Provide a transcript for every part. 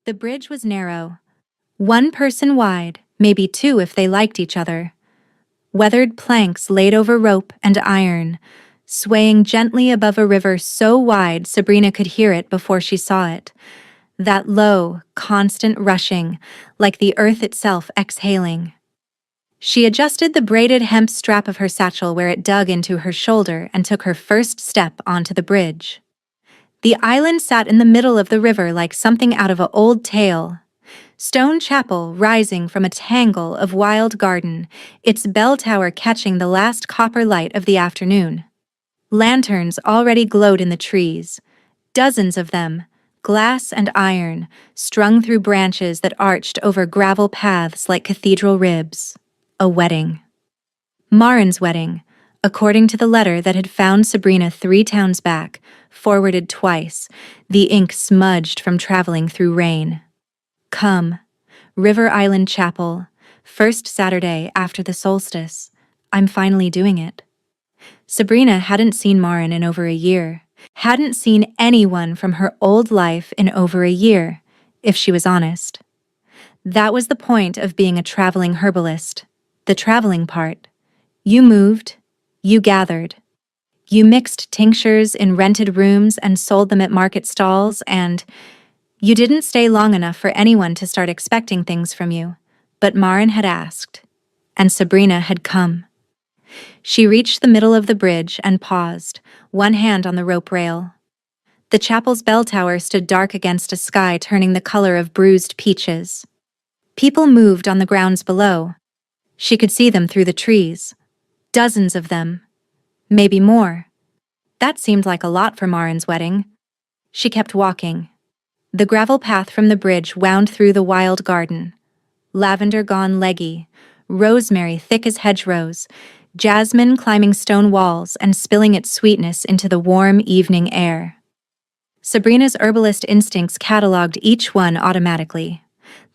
The bridge was narrow, one person wide, maybe two if they liked each other. Weathered planks laid over rope and iron, swaying gently above a river so wide Sabrina could hear it before she saw it. That low, constant rushing, like the earth itself exhaling. She adjusted the braided hemp strap of her satchel where it dug into her shoulder and took her first step onto the bridge. The island sat in the middle of the river like something out of an old tale. Stone Chapel rising from a tangle of wild garden, its bell tower catching the last copper light of the afternoon. Lanterns already glowed in the trees, dozens of them, glass and iron, strung through branches that arched over gravel paths like cathedral ribs. A wedding. Marin's wedding, according to the letter that had found Sabrina 3 towns back, forwarded twice, the ink smudged from traveling through rain. Come, River Island Chapel, first Saturday after the solstice. I'm finally doing it. Sabrina hadn't seen Marin in over a year, hadn't seen anyone from her old life in over a year, if she was honest. That was the point of being a traveling herbalist, the traveling part. You moved, you gathered. You mixed tinctures in rented rooms and sold them at market stalls, and you didn't stay long enough for anyone to start expecting things from you. But Marin had asked, and Sabrina had come. She reached the middle of the bridge and paused, one hand on the rope rail. The chapel's bell tower stood dark against a sky turning the color of bruised peaches. People moved on the grounds below. She could see them through the trees. Dozens of them. Maybe more. That seemed like a lot for Marin's wedding. She kept walking. The gravel path from the bridge wound through the wild garden. Lavender gone leggy, rosemary thick as hedgerows, jasmine climbing stone walls and spilling its sweetness into the warm evening air. Sabrina's herbalist instincts cataloged each one automatically.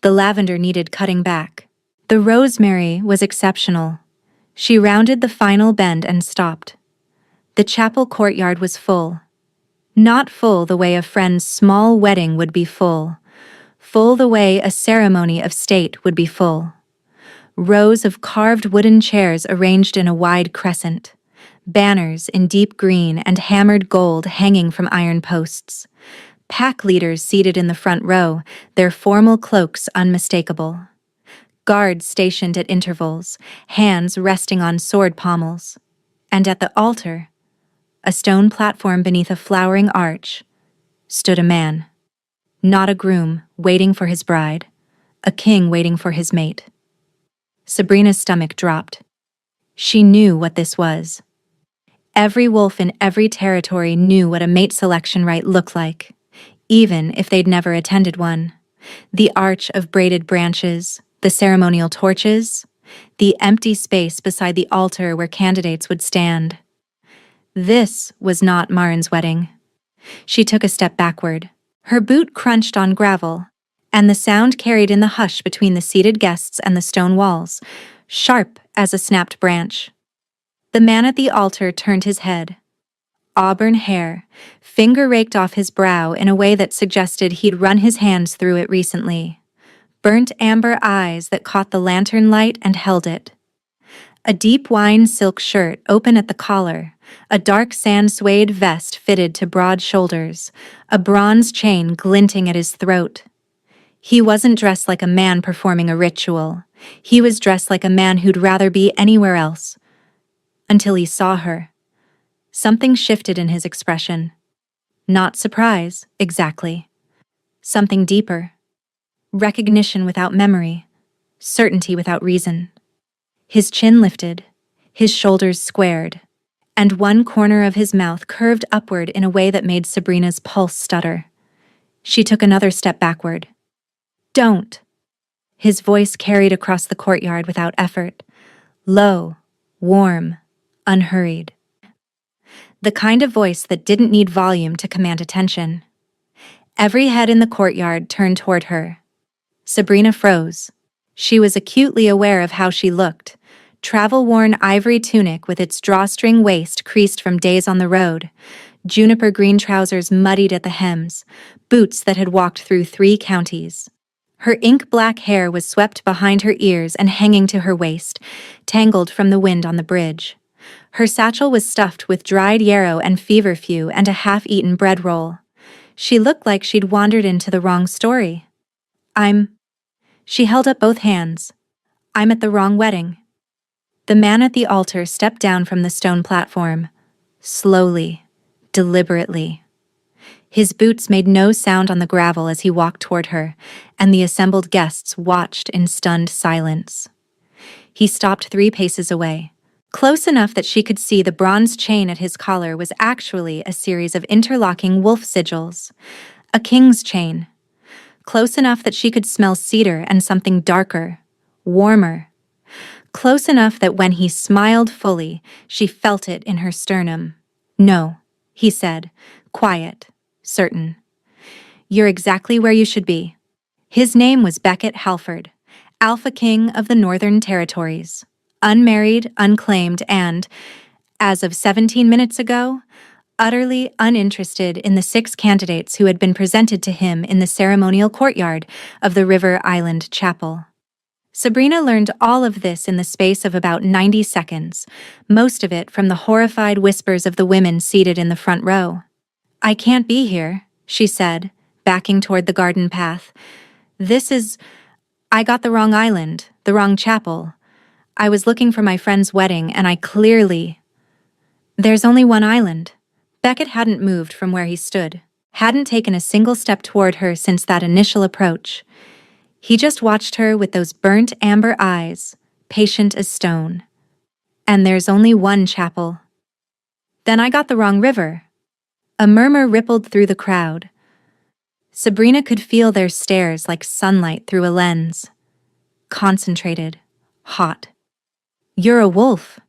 The lavender needed cutting back. The rosemary was exceptional. She rounded the final bend and stopped. The chapel courtyard was full. Not full the way a friend's small wedding would be full. Full the way a ceremony of state would be full. Rows of carved wooden chairs arranged in a wide crescent. Banners in deep green and hammered gold hanging from iron posts. Pack leaders seated in the front row, their formal cloaks unmistakable. Guards stationed at intervals, hands resting on sword pommels. And at the altar, a stone platform beneath a flowering arch, stood a man. Not a groom waiting for his bride, a king waiting for his mate. Sabrina's stomach dropped. She knew what this was. Every wolf in every territory knew what a mate selection rite looked like, even if they'd never attended one. The arch of braided branches, the ceremonial torches, the empty space beside the altar where candidates would stand. This was not Marin's wedding. She took a step backward. Her boot crunched on gravel, and the sound carried in the hush between the seated guests and the stone walls, sharp as a snapped branch. The man at the altar turned his head. Auburn hair, finger raked off his brow in a way that suggested he'd run his hands through it recently. Burnt amber eyes that caught the lantern light and held it. A deep wine silk shirt open at the collar, a dark sand suede vest fitted to broad shoulders, a bronze chain glinting at his throat. He wasn't dressed like a man performing a ritual. He was dressed like a man who'd rather be anywhere else. Until he saw her. Something shifted in his expression. Not surprise, exactly. Something deeper. Recognition without memory. Certainty without reason. His chin lifted, his shoulders squared, and one corner of his mouth curved upward in a way that made Sabrina's pulse stutter. She took another step backward. Don't. His voice carried across the courtyard without effort. Low, warm, unhurried. The kind of voice that didn't need volume to command attention. Every head in the courtyard turned toward her. Sabrina froze. She was acutely aware of how she looked. Travel-worn ivory tunic with its drawstring waist creased from days on the road. juniper green trousers muddied at the hems, boots that had walked through 3 counties. Her ink-black hair was swept behind her ears and hanging to her waist, tangled from the wind on the bridge. Her satchel was stuffed with dried yarrow and feverfew and a half-eaten bread roll. She looked like she'd wandered into the wrong story. She held up both hands. I'm at the wrong wedding. The man at the altar stepped down from the stone platform. Slowly, deliberately. His boots made no sound on the gravel as he walked toward her, and the assembled guests watched in stunned silence. He stopped 3 paces away, close enough that she could see the bronze chain at his collar was actually a series of interlocking wolf sigils. A king's chain. Close enough that she could smell cedar and something darker, warmer. Close enough that when he smiled fully, she felt it in her sternum. No, he said, quiet, certain. You're exactly where you should be. His name was Beckett Halford, Alpha King of the Northern Territories, unmarried, unclaimed, and, as of 17 minutes ago, utterly uninterested in the 6 candidates who had been presented to him in the ceremonial courtyard of the River Island Chapel. Sabrina learned all of this in the space of about 90 seconds, most of it from the horrified whispers of the women seated in the front row. I can't be here, she said, backing toward the garden path. I got the wrong island, the wrong chapel. I was looking for my friend's wedding and There's only one island. Beckett hadn't moved from where he stood, hadn't taken a single step toward her since that initial approach. He just watched her with those burnt amber eyes, patient as stone. And there's only one chapel. Then I got the wrong river. A murmur rippled through the crowd. Sabrina could feel their stares like sunlight through a lens. Concentrated, hot. You're a wolf.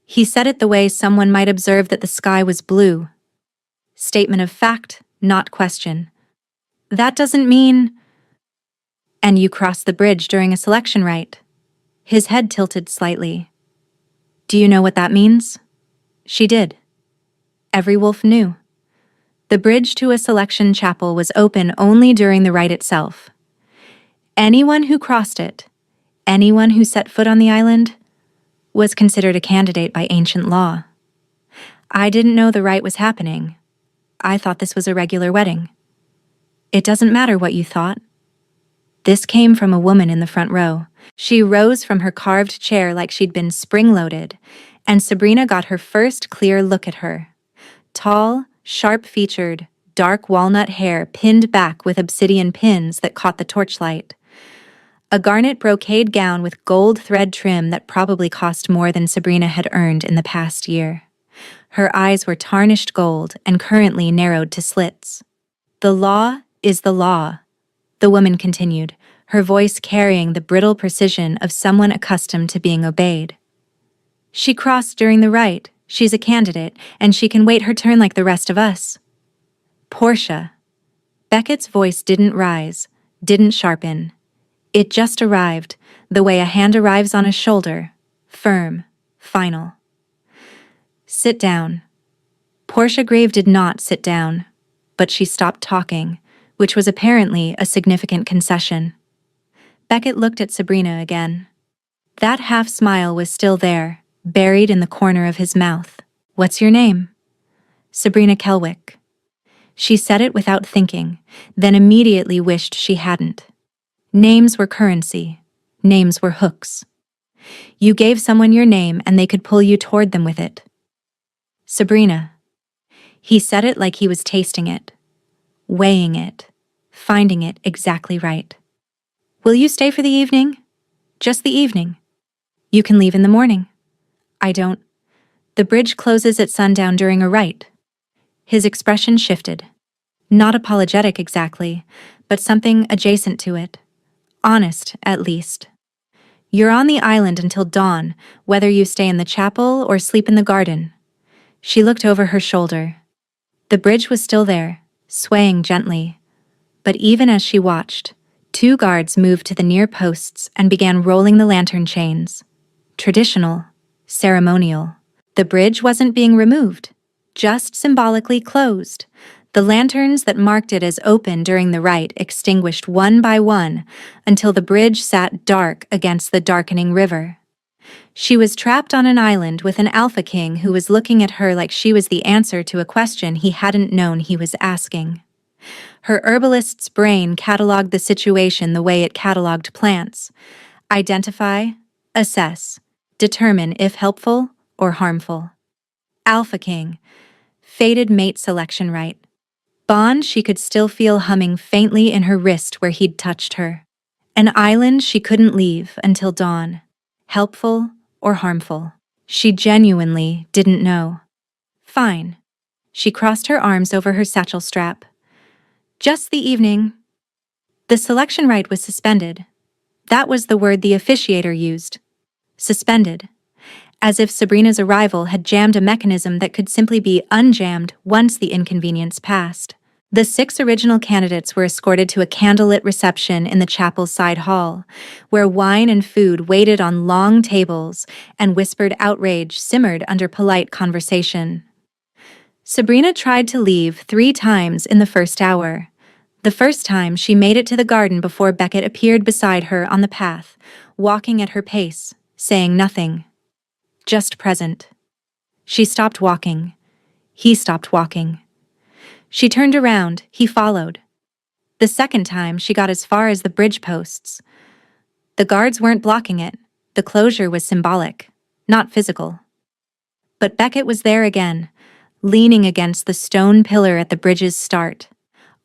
He said it the way someone might observe that the sky was blue. Statement of fact, not question. That doesn't mean... And you crossed the bridge during a selection rite. His head tilted slightly. Do you know what that means? She did. Every wolf knew. The bridge to a selection chapel was open only during the rite itself. Anyone who crossed it, anyone who set foot on the island, was considered a candidate by ancient law. I didn't know the rite was happening. I thought this was a regular wedding. It doesn't matter what you thought. This came from a woman in the front row. She rose from her carved chair like she'd been spring-loaded, and Sabrina got her first clear look at her. Tall, sharp-featured, dark walnut hair pinned back with obsidian pins that caught the torchlight. A garnet brocade gown with gold thread trim that probably cost more than Sabrina had earned in the past year. Her eyes were tarnished gold and currently narrowed to slits. The law is the law, the woman continued, her voice carrying the brittle precision of someone accustomed to being obeyed. She crossed during the rite. She's a candidate, and she can wait her turn like the rest of us. Portia. Beckett's voice didn't rise, didn't sharpen. It just arrived, the way a hand arrives on a shoulder, firm, final. Sit down. Portia Grave did not sit down, but she stopped talking, which was apparently a significant concession. Beckett looked at Sabrina again. That half-smile was still there, buried in the corner of his mouth. What's your name? Sabrina Kelwick. She said it without thinking, then immediately wished she hadn't. Names were currency. Names were hooks. You gave someone your name and they could pull you toward them with it. Sabrina. He said it like he was tasting it, weighing it, finding it exactly right. Will you stay for the evening? Just the evening. You can leave in the morning. I don't. The bridge closes at sundown during a rite. His expression shifted. Not apologetic exactly, but something adjacent to it. Honest, at least. You're on the island until dawn, whether you stay in the chapel or sleep in the garden. She looked over her shoulder. The bridge was still there, swaying gently. But even as she watched, 2 guards moved to the near posts and began rolling the lantern chains. Traditional, ceremonial. The bridge wasn't being removed. just symbolically closed. The lanterns that marked it as open during the rite extinguished one by one until the bridge sat dark against the darkening river. She was trapped on an island with an Alpha King who was looking at her like she was the answer to a question he hadn't known he was asking. Her herbalist's brain cataloged the situation the way it cataloged plants: identify, assess, determine if helpful or harmful. Alpha King, fated mate selection rite. Bond she could still feel humming faintly in her wrist where he'd touched her. An island she couldn't leave until dawn. Helpful or harmful? She genuinely didn't know. Fine. She crossed her arms over her satchel strap. Just the evening. The selection rite was suspended. That was the word the officiator used. Suspended. As if Sabrina's arrival had jammed a mechanism that could simply be unjammed once the inconvenience passed. The 6 original candidates were escorted to a candlelit reception in the chapel's side hall, where wine and food waited on long tables and whispered outrage simmered under polite conversation. Sabrina tried to leave 3 times in the first hour. The first time she made it to the garden before Beckett appeared beside her on the path, walking at her pace, saying nothing. Just present. She stopped walking. He stopped walking. She turned around, he followed. The second time, she got as far as the bridge posts. The guards weren't blocking it. The closure was symbolic, not physical. But Beckett was there again, leaning against the stone pillar at the bridge's start.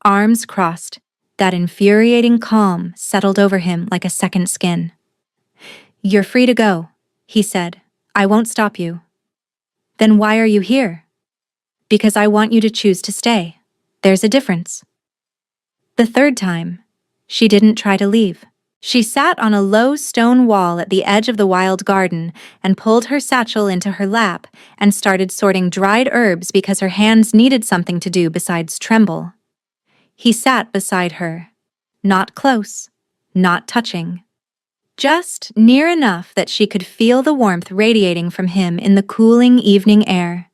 Arms crossed, that infuriating calm settled over him like a second skin. "You're free to go," he said. "I won't stop you." "Then why are you here?" "Because I want you to choose to stay. There's a difference." The third time, she didn't try to leave. She sat on a low stone wall at the edge of the wild garden and pulled her satchel into her lap and started sorting dried herbs because her hands needed something to do besides tremble. He sat beside her. Not close, not touching. Just near enough that she could feel the warmth radiating from him in the cooling evening air.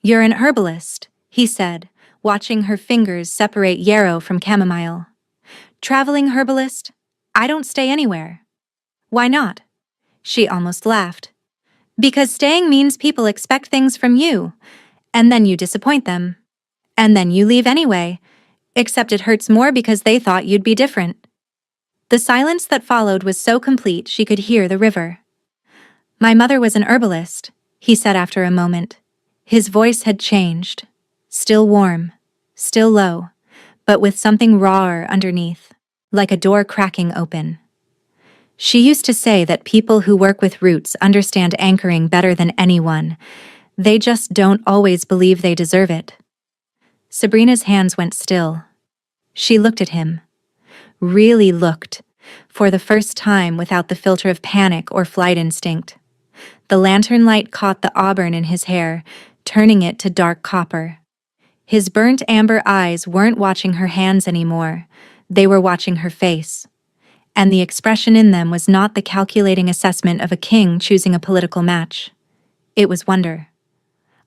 "You're an herbalist," he said, watching her fingers separate yarrow from chamomile. "Traveling herbalist? I don't stay anywhere." "Why not?" She almost laughed. "Because staying means people expect things from you, and then you disappoint them. And then you leave anyway, except it hurts more because they thought you'd be different." The silence that followed was so complete she could hear the river. "My mother was an herbalist," he said after a moment. His voice had changed. Still warm, still low, but with something rawer underneath, like a door cracking open. "She used to say that people who work with roots understand anchoring better than anyone. They just don't always believe they deserve it." Sabrina's hands went still. She looked at him. Really looked, for the first time without the filter of panic or flight instinct. The lantern light caught the auburn in his hair, turning it to dark copper. His burnt amber eyes weren't watching her hands anymore. They were watching her face. And the expression in them was not the calculating assessment of a king choosing a political match. It was wonder.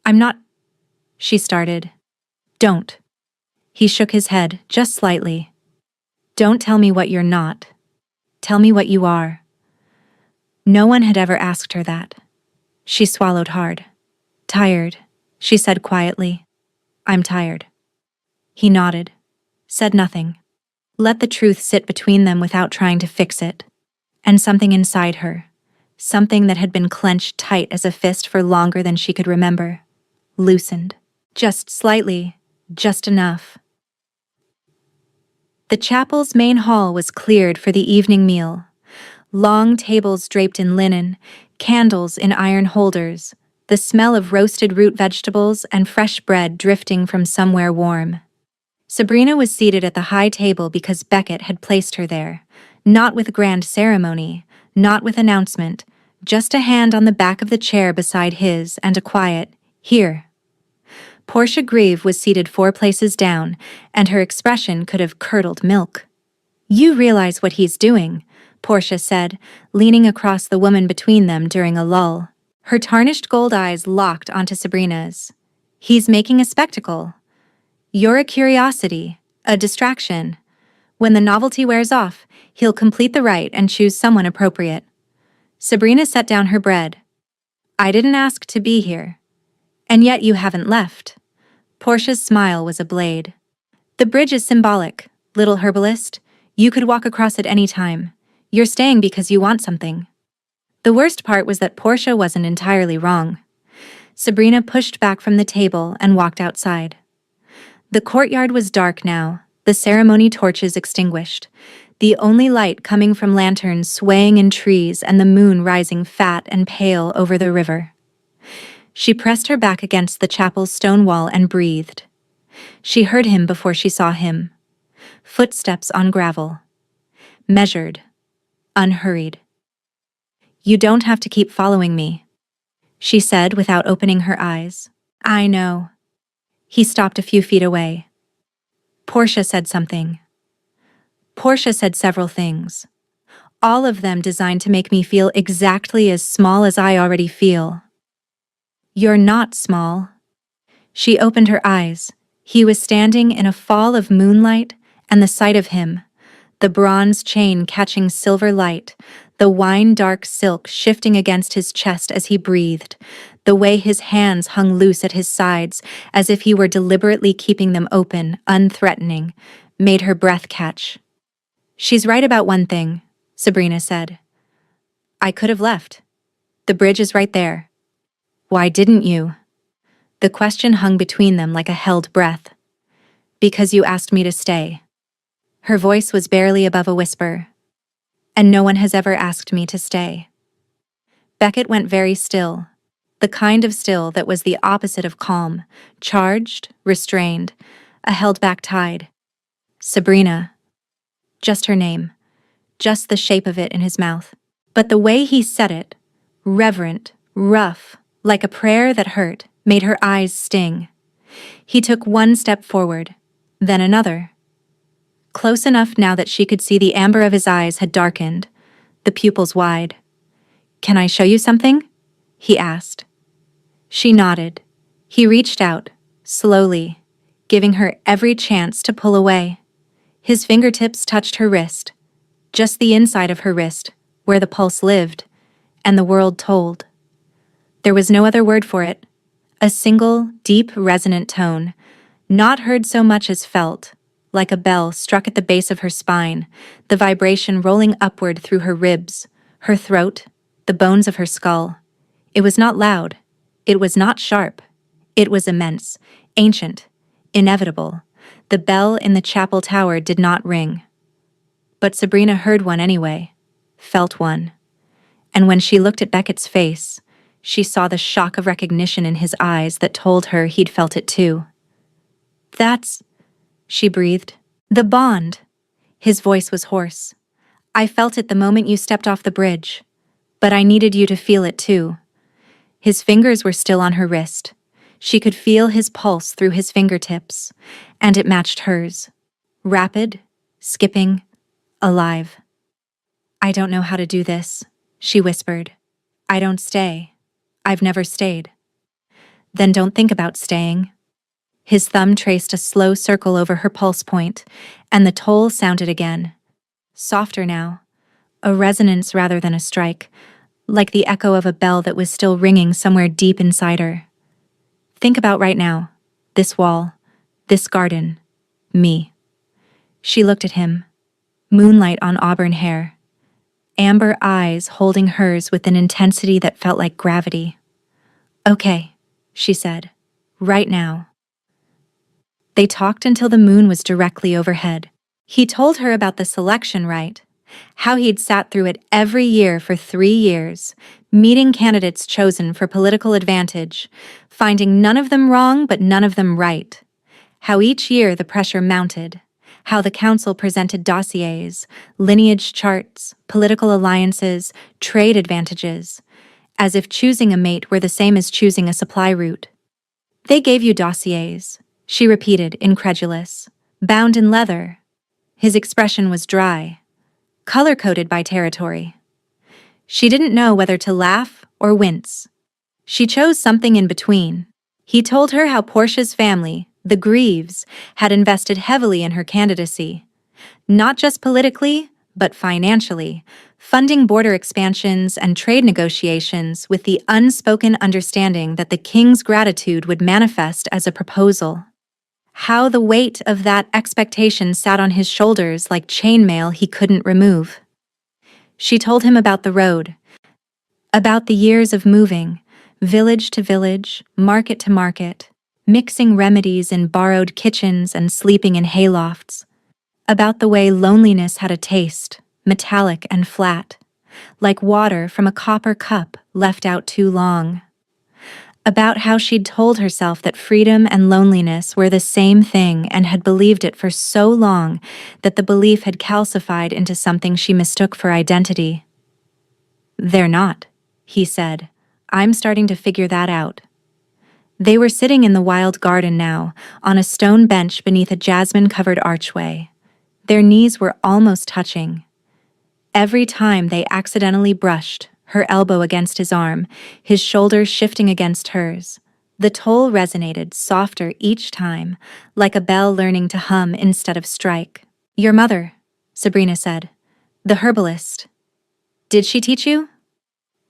"I'm not—" she started. "Don't." He shook his head, just slightly. "Don't tell me what you're not. Tell me what you are." No one had ever asked her that. She swallowed hard. "Tired," she said quietly. "I'm tired." He nodded, said nothing. Let the truth sit between them without trying to fix it. And something inside her, something that had been clenched tight as a fist for longer than she could remember, loosened. Just slightly, just enough. The chapel's main hall was cleared for the evening meal. Long tables draped in linen, candles in iron holders, the smell of roasted root vegetables and fresh bread drifting from somewhere warm. Sabrina was seated at the high table because Beckett had placed her there, not with grand ceremony, not with announcement, just a hand on the back of the chair beside his and a quiet, "Here." Portia Grieve was seated 4 places down, and her expression could have curdled milk. "You realize what he's doing," Portia said, leaning across the woman between them during a lull. Her tarnished gold eyes locked onto Sabrina's. He's making a spectacle. You're a curiosity, a distraction. When the novelty wears off, he'll complete the rite and choose someone appropriate. Sabrina set down her bread. I didn't ask to be here. And yet you haven't left. Portia's smile was a blade. The bridge is symbolic, little herbalist. You could walk across it any time. You're staying because you want something. The worst part was that Portia wasn't entirely wrong. Sabrina pushed back from the table and walked outside. The courtyard was dark now, the ceremony torches extinguished, the only light coming from lanterns swaying in trees and the moon rising fat and pale over the river. She pressed her back against the chapel's stone wall and breathed. She heard him before she saw him. Footsteps on gravel. Measured. Unhurried. You don't have to keep following me, she said without opening her eyes. I know. He stopped a few feet away. Portia said something. Portia said several things. All of them designed to make me feel exactly as small as I already feel. You're not small. She opened her eyes. He was standing in a fall of moonlight, and the sight of him, the bronze chain catching silver light, the wine-dark silk shifting against his chest as he breathed, the way his hands hung loose at his sides as if he were deliberately keeping them open, unthreatening, made her breath catch. She's right about one thing, Sabrina said. I could have left. The bridge is right there. Why didn't you? The question hung between them like a held breath. Because you asked me to stay. Her voice was barely above a whisper. And no one has ever asked me to stay. Beckett went very still, the kind of still that was the opposite of calm, charged, restrained, a held-back tide. Sabrina. Just her name, just the shape of it in his mouth. But the way he said it, reverent, rough, like a prayer that hurt, made her eyes sting. He took one step forward, then another. Close enough now that she could see the amber of his eyes had darkened, the pupils wide. Can I show you something? He asked. She nodded. He reached out, slowly, giving her every chance to pull away. His fingertips touched her wrist, just the inside of her wrist, where the pulse lived, and the world told. There was no other word for it. A single, deep, resonant tone, not heard so much as felt, like a bell struck at the base of her spine, the vibration rolling upward through her ribs, her throat, the bones of her skull. It was not loud. It was not sharp. It was immense, ancient, inevitable. The bell in the chapel tower did not ring. But Sabrina heard one anyway, felt one. And when she looked at Beckett's face, she saw the shock of recognition in his eyes that told her he'd felt it too. That's, she breathed, the bond. His voice was hoarse. I felt it the moment you stepped off the bridge, but I needed you to feel it too. His fingers were still on her wrist. She could feel his pulse through his fingertips, and it matched hers. Rapid, skipping, alive. I don't know how to do this, she whispered. I don't stay. I've never stayed. Then don't think about staying. His thumb traced a slow circle over her pulse point, and the toll sounded again. Softer now, a resonance rather than a strike, like the echo of a bell that was still ringing somewhere deep inside her. Think about right now, this wall, this garden, me. She looked at him, moonlight on auburn hair, amber eyes holding hers with an intensity that felt like gravity. Okay, she said, right now. They talked until the moon was directly overhead. He told her about the selection rite, how he'd sat through it every year for 3 years, meeting candidates chosen for political advantage, finding none of them wrong but none of them right. How each year the pressure mounted, how the council presented dossiers, lineage charts, political alliances, trade advantages, as if choosing a mate were the same as choosing a supply route. They gave you dossiers, she repeated, incredulous, bound in leather. His expression was dry, color-coded by territory. She didn't know whether to laugh or wince. She chose something in between. He told her how Portia's family, the Greaves, had invested heavily in her candidacy. Not just politically, but financially, funding border expansions and trade negotiations with the unspoken understanding that the king's gratitude would manifest as a proposal. How the weight of that expectation sat on his shoulders like chainmail he couldn't remove. She told him about the road, about the years of moving, village to village, market to market, mixing remedies in borrowed kitchens and sleeping in haylofts, about the way loneliness had a taste, metallic and flat, like water from a copper cup left out too long. About how she'd told herself that freedom and loneliness were the same thing and had believed it for so long that the belief had calcified into something she mistook for identity. "They're not," he said. "I'm starting to figure that out." They were sitting in the wild garden now, on a stone bench beneath a jasmine-covered archway. Their knees were almost touching. Every time they accidentally brushed, her elbow against his arm, his shoulders shifting against hers, the toll resonated softer each time, like a bell learning to hum instead of strike. "Your mother," Sabrina said. "The herbalist. Did she teach you?"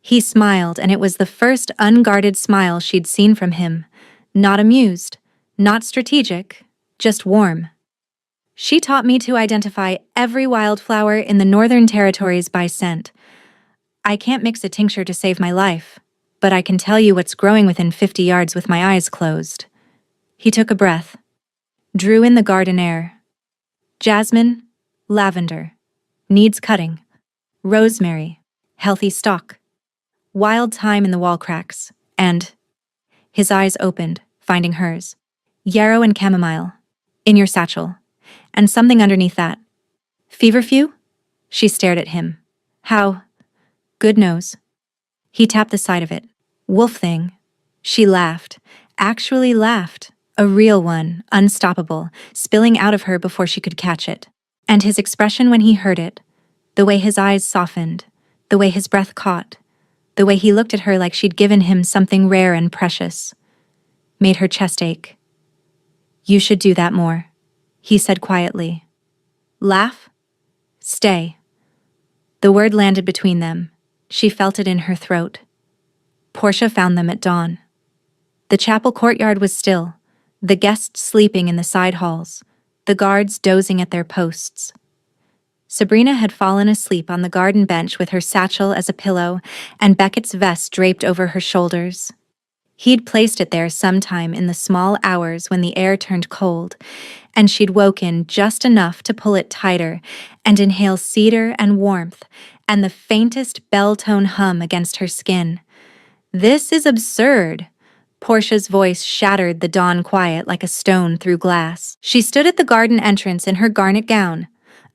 He smiled, and it was the first unguarded smile she'd seen from him. Not amused, not strategic, just warm. "She taught me to identify every wildflower in the Northern Territories by scent. I can't mix a tincture to save my life, but I can tell you what's growing within 50 yards with my eyes closed." He took a breath, drew in the garden air. Jasmine, lavender, needs cutting, rosemary, healthy stalk, wild thyme in the wall cracks, and his eyes opened, finding hers. "Yarrow and chamomile, in your satchel, and something underneath that. Feverfew?" She stared at him. "How? Good nose." He tapped the side of it. "Wolf thing." She laughed, actually laughed, a real one, unstoppable, spilling out of her before she could catch it. And his expression when he heard it, the way his eyes softened, the way his breath caught, the way he looked at her like she'd given him something rare and precious, made her chest ache. "You should do that more," he said quietly. "Laugh? Stay." The word landed between them. She felt it in her throat. Portia found them at dawn. The chapel courtyard was still, the guests sleeping in the side halls, the guards dozing at their posts. Sabrina had fallen asleep on the garden bench with her satchel as a pillow and Beckett's vest draped over her shoulders. He'd placed it there sometime in the small hours when the air turned cold, and she'd woken just enough to pull it tighter and inhale cedar and warmth and the faintest bell-tone hum against her skin. "This is absurd." Portia's voice shattered the dawn quiet like a stone through glass. She stood at the garden entrance in her garnet gown,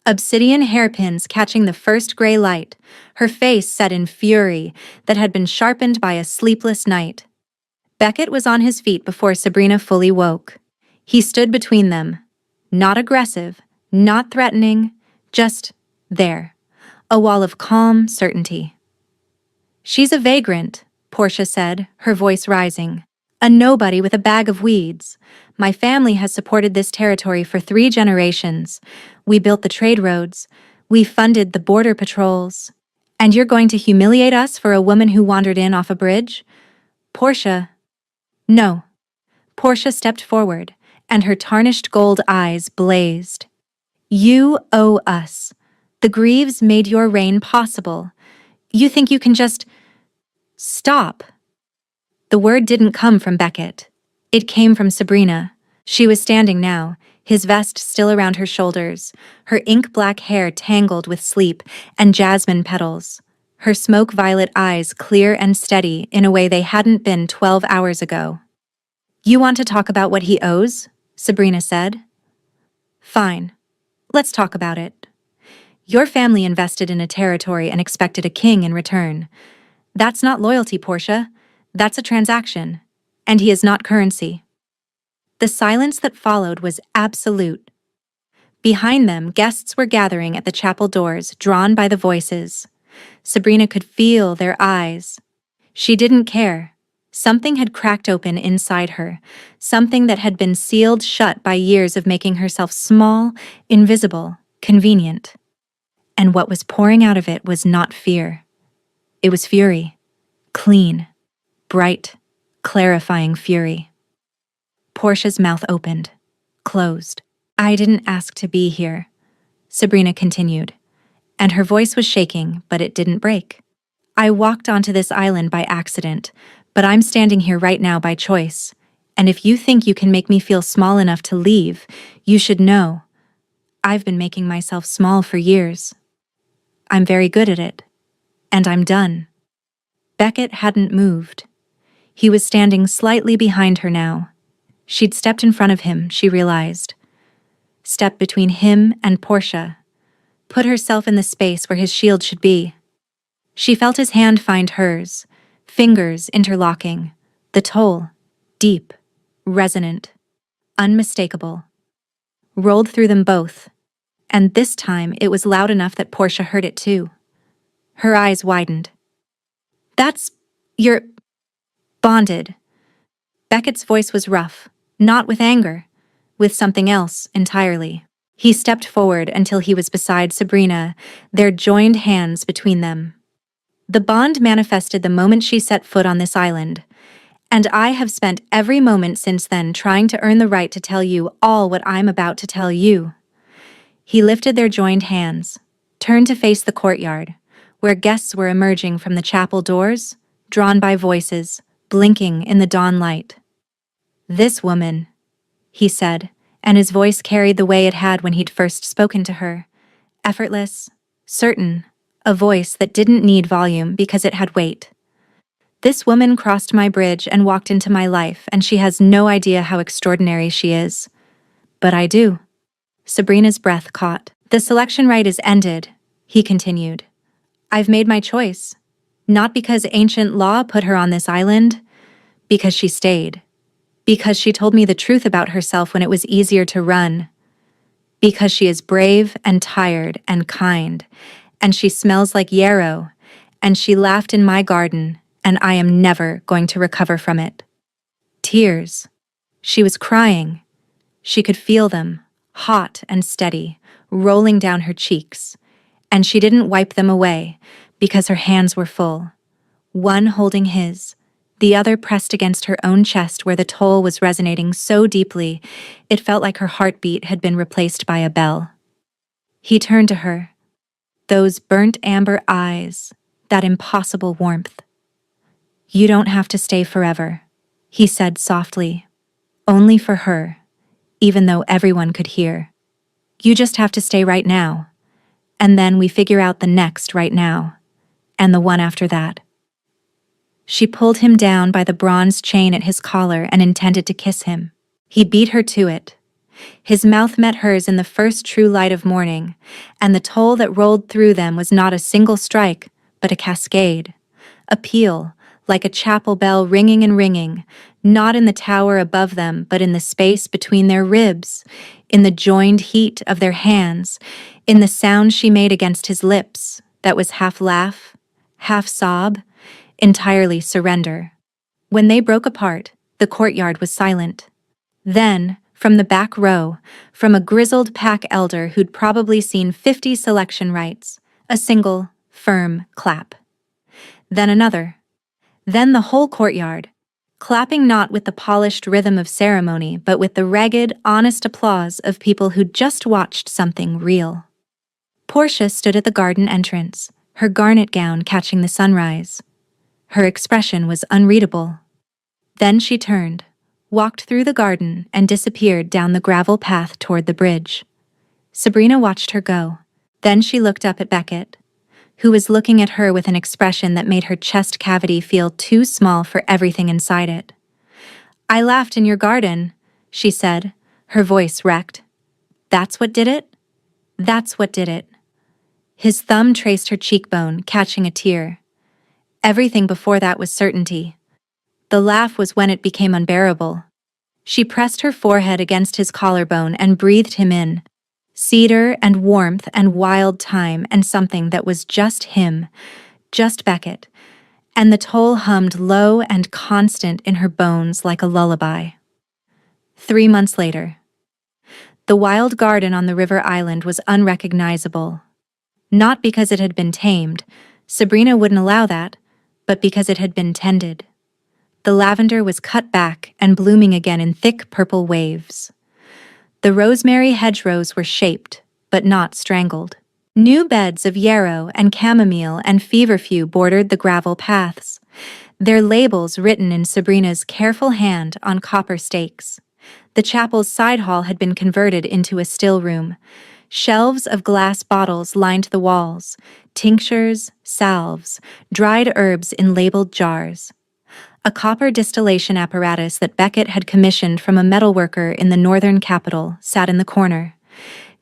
obsidian hairpins catching the first gray light, her face set in fury that had been sharpened by a sleepless night. Beckett was on his feet before Sabrina fully woke. He stood between them, not aggressive, not threatening, just there, a wall of calm certainty. "She's a vagrant," Portia said, her voice rising. "A nobody with a bag of weeds. My family has supported this territory for 3 generations. We built the trade roads. We funded the border patrols. And you're going to humiliate us for a woman who wandered in off a bridge?" "Portia." "No." Portia stepped forward, and her tarnished gold eyes blazed. "You owe us. The Greaves made your reign possible. You think you can just stop?" The word didn't come from Beckett. It came from Sabrina. She was standing now, his vest still around her shoulders, her ink-black hair tangled with sleep and jasmine petals, her smoke-violet eyes clear and steady in a way they hadn't been 12 hours ago. "You want to talk about what he owes?" Sabrina said. "Fine. Let's talk about it. Your family invested in a territory and expected a king in return. That's not loyalty, Portia. That's a transaction. And he is not currency." The silence that followed was absolute. Behind them, guests were gathering at the chapel doors, drawn by the voices. Sabrina could feel their eyes. She didn't care. Something had cracked open inside her, something that had been sealed shut by years of making herself small, invisible, convenient. And what was pouring out of it was not fear. It was fury. Clean, bright, clarifying fury. Portia's mouth opened, closed. "I didn't ask to be here," Sabrina continued, and her voice was shaking, but it didn't break. "I walked onto this island by accident, but I'm standing here right now by choice. And if you think you can make me feel small enough to leave, you should know. I've been making myself small for years. I'm very good at it. And I'm done." Beckett hadn't moved. He was standing slightly behind her now. She'd stepped in front of him, she realized. Stepped between him and Portia. Put herself in the space where his shield should be. She felt his hand find hers, fingers interlocking, the toll, deep, resonant, unmistakable. Rolled through them both, and this time it was loud enough that Portia heard it too. Her eyes widened. You're bonded." Beckett's voice was rough, not with anger, with something else entirely. He stepped forward until he was beside Sabrina, their joined hands between them. "The bond manifested the moment she set foot on this island, and I have spent every moment since then trying to earn the right to tell you all what I'm about to tell you." He lifted their joined hands, turned to face the courtyard, where guests were emerging from the chapel doors, drawn by voices, blinking in the dawn light. "This woman," he said, and his voice carried the way it had when he'd first spoken to her. Effortless, certain, a voice that didn't need volume because it had weight. "This woman crossed my bridge and walked into my life, and she has no idea how extraordinary she is. But I do." Sabrina's breath caught. "The selection rite is ended," he continued. "I've made my choice. Not because ancient law put her on this island, because she stayed. Because she told me the truth about herself when it was easier to run. Because she is brave and tired and kind, and she smells like yarrow, and she laughed in my garden, and I am never going to recover from it." Tears. She was crying. She could feel them, hot and steady, rolling down her cheeks, and she didn't wipe them away because her hands were full, one holding his, the other pressed against her own chest where the toll was resonating so deeply it felt like her heartbeat had been replaced by a bell. He turned to her. Those burnt amber eyes, that impossible warmth. "You don't have to stay forever," he said softly. "Only for her, even though everyone could hear. You just have to stay right now. And then we figure out the next right now, and the one after that." She pulled him down by the bronze chain at his collar and intended to kiss him. He beat her to it. His mouth met hers in the first true light of morning, and the toll that rolled through them was not a single strike, but a cascade. A peal, like a chapel bell ringing and ringing, not in the tower above them, but in the space between their ribs, in the joined heat of their hands, in the sound she made against his lips, that was half laugh, half sob, entirely surrender. When they broke apart, the courtyard was silent. Then, from the back row, from a grizzled pack elder who'd probably seen 50 selection rites, a single, firm clap. Then another. Then the whole courtyard, clapping not with the polished rhythm of ceremony, but with the ragged, honest applause of people who'd just watched something real. Portia stood at the garden entrance, her garnet gown catching the sunrise. Her expression was unreadable. Then she turned, walked through the garden, and disappeared down the gravel path toward the bridge. Sabrina watched her go. Then she looked up at Beckett, who was looking at her with an expression that made her chest cavity feel too small for everything inside it. "I laughed in your garden," she said, her voice wrecked. "That's what did it? That's what did it." His thumb traced her cheekbone, catching a tear. Everything before that was certainty. The laugh was when it became unbearable. She pressed her forehead against his collarbone and breathed him in. Cedar and warmth and wild time and something that was just him, just Beckett, and the toll hummed low and constant in her bones like a lullaby. 3 months later. The wild garden on the river island was unrecognizable. Not because it had been tamed, Sabrina wouldn't allow that, but because it had been tended. The lavender was cut back and blooming again in thick purple waves. The rosemary hedgerows were shaped, but not strangled. New beds of yarrow and chamomile and feverfew bordered the gravel paths, their labels written in Sabrina's careful hand on copper stakes. The chapel's side hall had been converted into a still room. Shelves of glass bottles lined the walls, tinctures, salves, dried herbs in labeled jars. A copper distillation apparatus that Beckett had commissioned from a metalworker in the northern capital sat in the corner,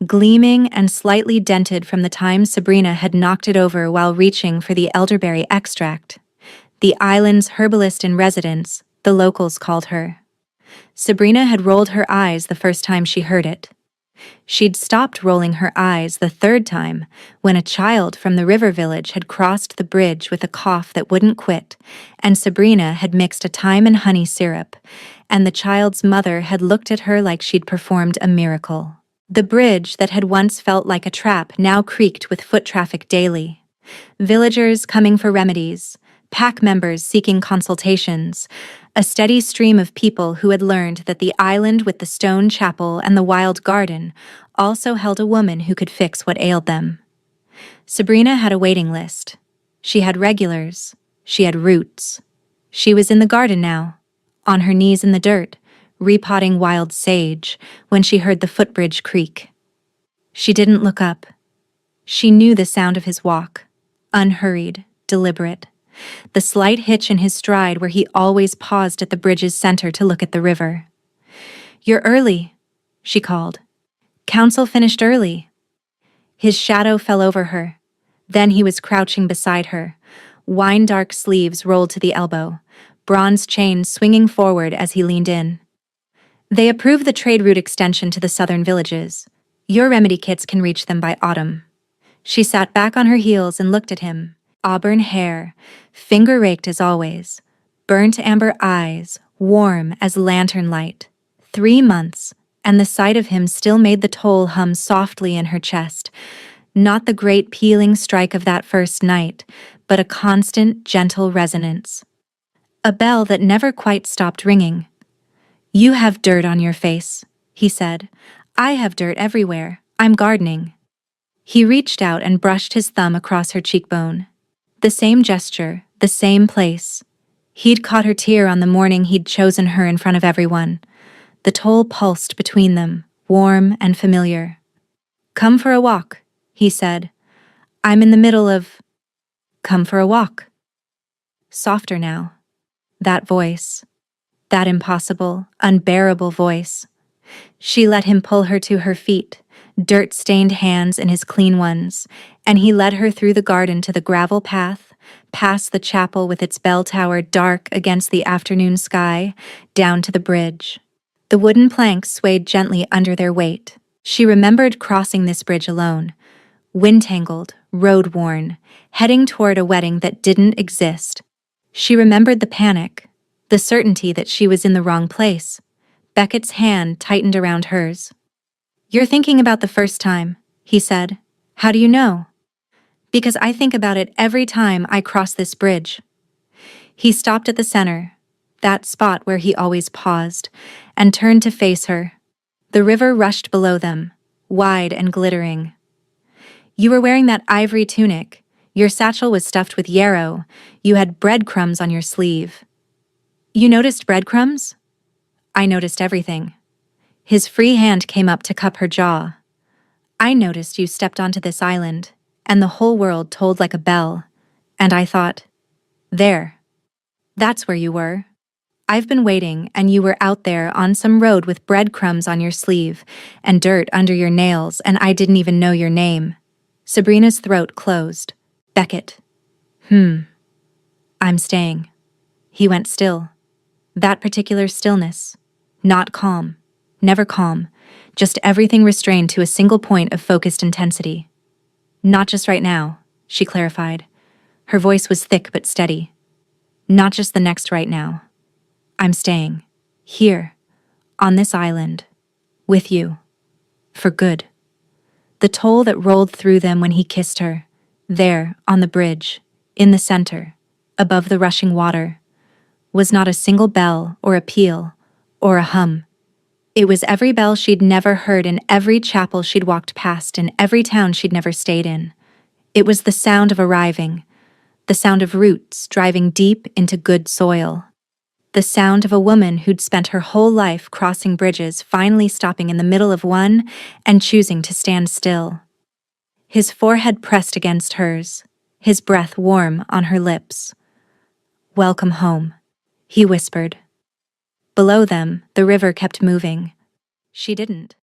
gleaming and slightly dented from the time Sabrina had knocked it over while reaching for the elderberry extract. The island's herbalist in residence, the locals called her. Sabrina had rolled her eyes the first time she heard it. She'd stopped rolling her eyes the third time when a child from the river village had crossed the bridge with a cough that wouldn't quit, and Sabrina had mixed a thyme and honey syrup, and the child's mother had looked at her like she'd performed a miracle. The bridge that had once felt like a trap now creaked with foot traffic daily. Villagers coming for remedies, pack members seeking consultations, a steady stream of people who had learned that the island with the stone chapel and the wild garden also held a woman who could fix what ailed them. Sabrina had a waiting list. She had regulars. She had roots. She was in the garden now, on her knees in the dirt, repotting wild sage, when she heard the footbridge creak. She didn't look up. She knew the sound of his walk, unhurried, deliberate. The slight hitch in his stride where he always paused at the bridge's center to look at the river. "You're early," she called. "Council finished early." His shadow fell over her. Then he was crouching beside her, wine-dark sleeves rolled to the elbow, bronze chains swinging forward as he leaned in. "They approved the trade route extension to the southern villages. Your remedy kits can reach them by autumn." She sat back on her heels and looked at him. Auburn hair, finger-raked as always, burnt amber eyes, warm as lantern light. 3 months, and the sight of him still made the toll hum softly in her chest, not the great pealing strike of that first night, but a constant, gentle resonance. A bell that never quite stopped ringing. "You have dirt on your face," he said. "I have dirt everywhere. I'm gardening." He reached out and brushed his thumb across her cheekbone. The same gesture, the same place. He'd caught her tear on the morning he'd chosen her in front of everyone. The toll pulsed between them, warm and familiar. "Come for a walk," he said. "I'm in the middle of—" "Come for a walk." Softer now. That voice. That impossible, unbearable voice. She let him pull her to her feet, dirt-stained hands in his clean ones, and he led her through the garden to the gravel path, past the chapel with its bell tower dark against the afternoon sky, down to the bridge. The wooden planks swayed gently under their weight. She remembered crossing this bridge alone, wind-tangled, road-worn, heading toward a wedding that didn't exist. She remembered the panic, the certainty that she was in the wrong place. Beckett's hand tightened around hers. "You're thinking about the first time," he said. "How do you know?" "Because I think about it every time I cross this bridge." He stopped at the center, that spot where he always paused, and turned to face her. The river rushed below them, wide and glittering. "You were wearing that ivory tunic. Your satchel was stuffed with yarrow. You had breadcrumbs on your sleeve." "You noticed breadcrumbs?" "I noticed everything." His free hand came up to cup her jaw. "I noticed you stepped onto this island, and the whole world tolled like a bell. And I thought, there. That's where you were. I've been waiting, and you were out there on some road with breadcrumbs on your sleeve and dirt under your nails, and I didn't even know your name." Sabrina's throat closed. "Beckett." "I'm staying." He went still. That particular stillness. Not calm. Never calm. Just everything restrained to a single point of focused intensity. "Not just right now," she clarified. Her voice was thick but steady. Not just the next right now. I'm staying. Here. On this island. With you. For good. The toll that rolled through them when he kissed her. There, on the bridge. In the center. Above the rushing water. Was not a single bell or a peal or a hum. It was every bell she'd never heard in every chapel she'd walked past in every town she'd never stayed in. It was the sound of arriving, the sound of roots driving deep into good soil, the sound of a woman who'd spent her whole life crossing bridges finally stopping in the middle of one and choosing to stand still. His forehead pressed against hers, his breath warm on her lips. "Welcome home," he whispered. Below them, the river kept moving. She didn't.